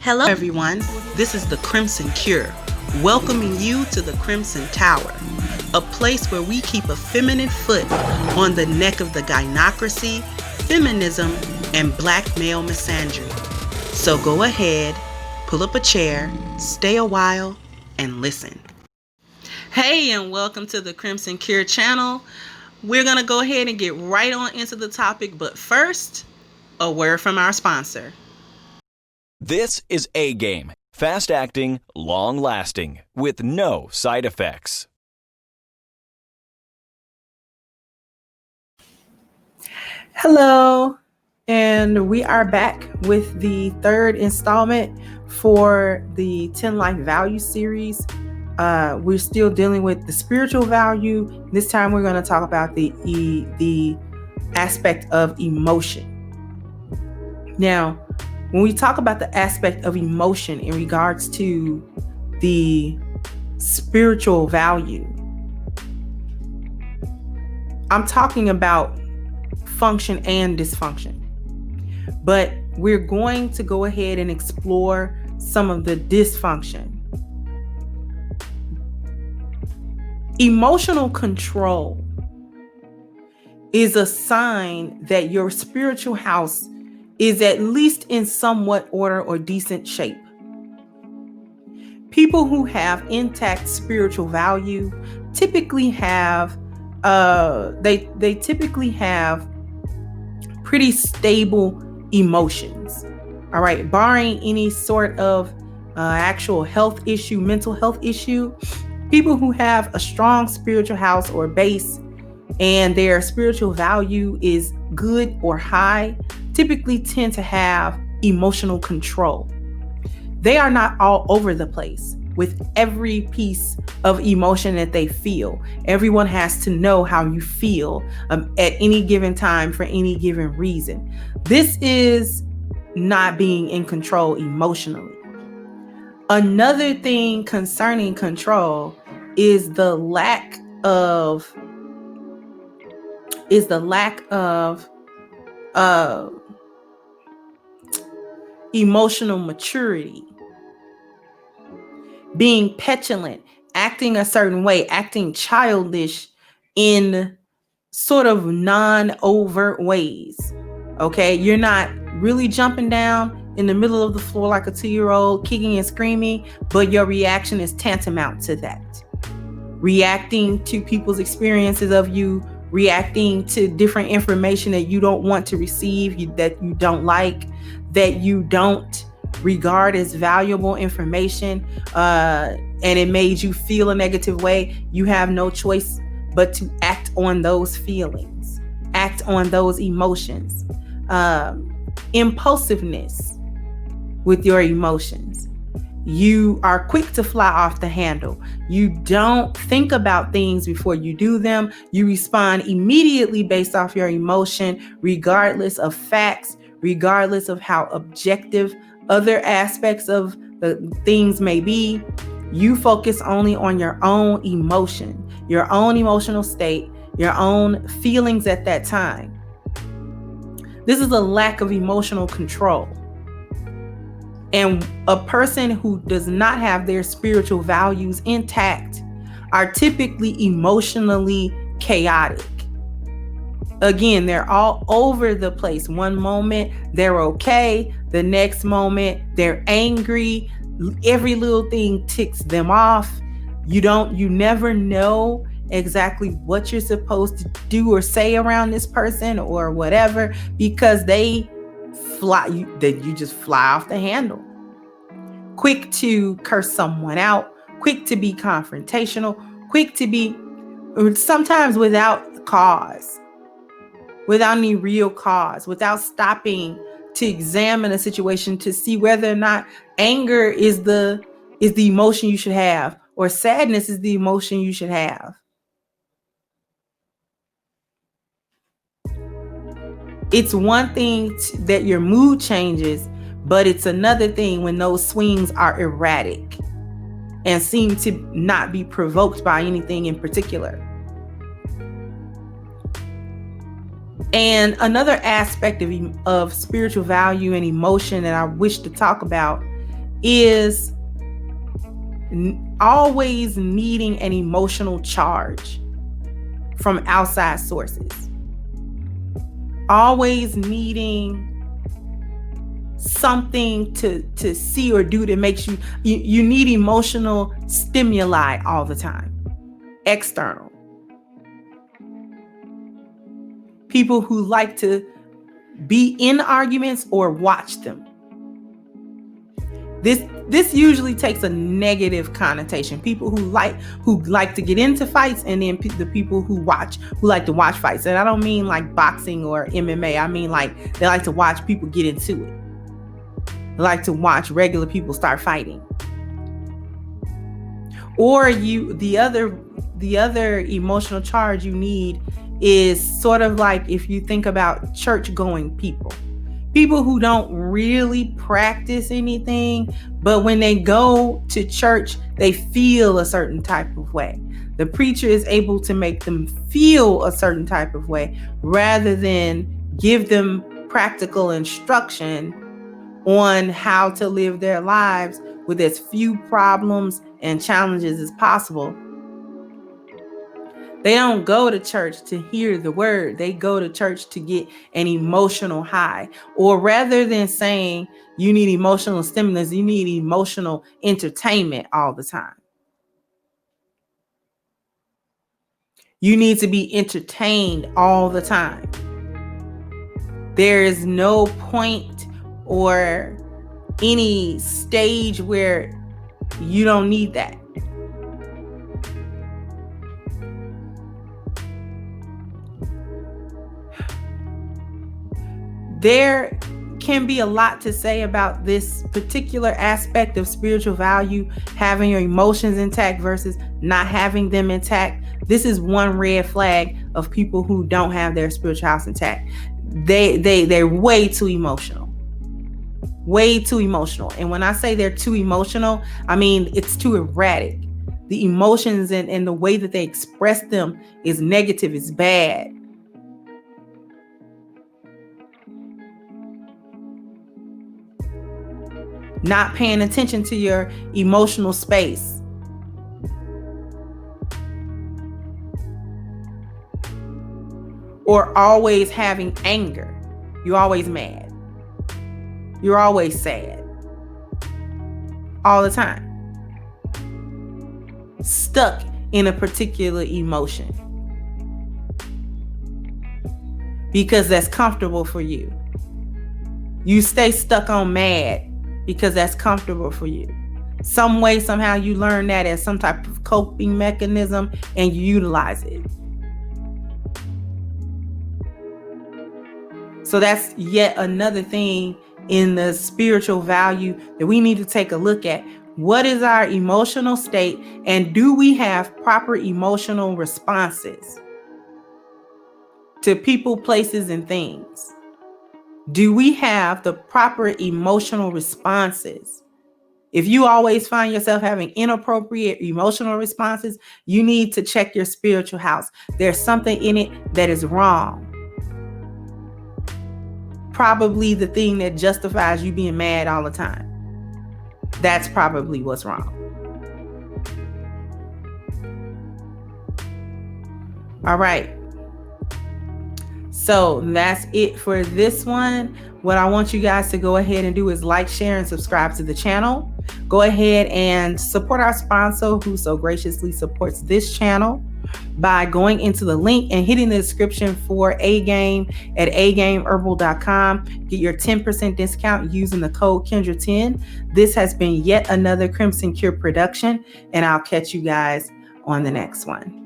Hello, everyone. This is the Crimson Cure, welcoming you to the Crimson Tower, a place where we keep a feminine foot on the neck of the gynocracy, feminism, and black male misandry. So go ahead, pull up a chair, stay a while, and listen. Hey, and welcome to the Crimson Cure channel. We're going to go ahead and get right on into the topic, but first, a word from our sponsor. This is A-Game, fast-acting, long-lasting, with no side effects. Hello, and we are back with the third installment for the 10 Life Value series. We're still dealing with the spiritual value. This time we're going to talk about the aspect of emotion. Now, when we talk about the aspect of emotion in regards to the spiritual value, I'm talking about function and dysfunction. But we're going to go ahead and explore some of the dysfunction. Emotional control is a sign that your spiritual house is at least in somewhat order or decent shape. People who have intact spiritual value typically have they typically have pretty stable emotions. All right, barring any sort of actual health issue, mental health issue, people who have a strong spiritual house or base and their spiritual value is good or high typically tend to have emotional control. They are not all over the place with every piece of emotion that they feel. Everyone has to know how you feel at any given time for any given reason. This is not being in control emotionally. Another thing concerning control is the lack of emotional maturity. Being petulant, acting a certain way, acting childish in sort of non-overt ways. Okay, you're not really jumping down in the middle of the floor like a 2-year-old, kicking and screaming, but your reaction is tantamount to that. Reacting to people's experiences of you, reacting to different information that you don't want to receive, that you don't like, that you don't regard as valuable information, and it made you feel a negative way. You have no choice but to act on those feelings, act on those emotions. Impulsiveness with your emotions. You are quick to fly off the handle. You don't think about things before you do them. You respond immediately based off your emotion, regardless of facts, regardless of how objective other aspects of the things may be. You focus only on your own emotion, your own emotional state, your own feelings at that time. This is a lack of emotional control. And a person who does not have their spiritual values intact are typically emotionally chaotic. Again, they're all over the place. One moment they're okay, the next moment they're angry. Every little thing ticks them off. You never know exactly what you're supposed to do or say around this person or whatever, because you just fly off the handle. Quick to curse someone out, quick to be confrontational, quick to be sometimes without cause, without any real cause, without stopping to examine a situation to see whether or not anger is the emotion you should have, or sadness is the emotion you should have. It's one thing that your mood changes, but it's another thing when those swings are erratic and seem to not be provoked by anything in particular. And another aspect of spiritual value and emotion that I wish to talk about is always needing an emotional charge from outside sources. Always needing something to see or do that makes you need emotional stimuli all the time. External. People who like to be in arguments or watch them. This usually takes a negative connotation. People who like to get into fights, and then the people who like to watch fights. And I don't mean like boxing or MMA. I mean like they like to watch people get into it. They like to watch regular people start fighting. Or the other emotional charge you need is sort of like if you think about church-going people. People who don't really practice anything, but when they go to church, they feel a certain type of way. The preacher is able to make them feel a certain type of way rather than give them practical instruction on how to live their lives with as few problems and challenges as possible. They don't go to church to hear the word. They go to church to get an emotional high. Or rather than saying you need emotional stimulus, you need emotional entertainment all the time. You need to be entertained all the time. There is no point or any stage where you don't need that. There can be a lot to say about this particular aspect of spiritual value, having your emotions intact versus not having them intact. This is one red flag of people who don't have their spiritual house intact. They're way too emotional. Way too emotional. And when I say they're too emotional, I mean it's too erratic. The emotions and the way that they express them is negative, is bad. Not paying attention to your emotional space. Or always having anger. You're always mad. You're always sad. All the time. Stuck in a particular emotion. Because that's comfortable for you. You stay stuck on mad because that's comfortable for you. Some way, somehow you learn that as some type of coping mechanism and you utilize it. So that's yet another thing in the spiritual value that we need to take a look at. What is our emotional state, and do we have proper emotional responses to people, places, and things? Do we have the proper emotional responses? If you always find yourself having inappropriate emotional responses, you need to check your spiritual house. There's something in it that is wrong. Probably the thing that justifies you being mad all the time. That's probably what's wrong. All right. So that's it for this one. What I want you guys to go ahead and do is like, share, and subscribe to the channel. Go ahead and support our sponsor who so graciously supports this channel by going into the link and hitting the description for A-Game at agameherbal.com. Get your 10% discount using the code Kendra10. This has been yet another Crimson Cure production, and I'll catch you guys on the next one.